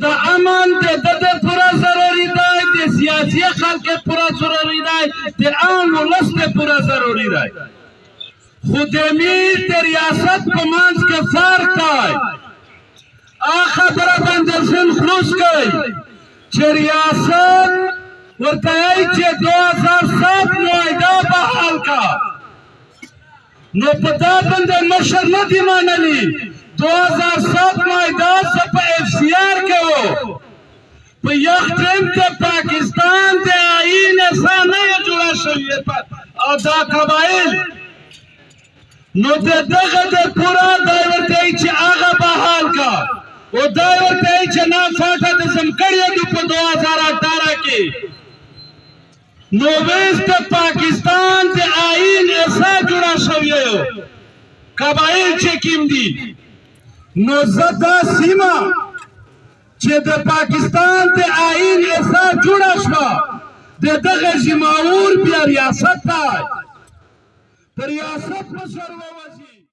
د امن د پورا ضروری دی د سیاسي خلک پورا ضروری دی د عام ولس پورا ضروری دی خو د امیر د ریاست په منځ کې فرق دی خبره بندرسن خلوص کوي چې ریاست ورته وایي چې 2007 معاهده بحال کا نو په دا باندې مشر نه دي منلي 2007 معاهده څه په FCR کې وو په یخ ټیم کې پاکستان د آئین اصلاح نه جوړه شوې او دا قبایل نو دغه د پورا دا ورته وایي چې هغه بحال کا او دا ورته وایي چې نه فاټه د ځمکړې دي په 2018 کې نو ویست پاکستان د آئین اصلاح جوړه شوې قبایل چې کوم دي نو زه دا سیمه چې د پاکستان د آئین اصلاح جوړه شوه د دغه ژماور بیا ریاست دی په ریاست مشر ووځي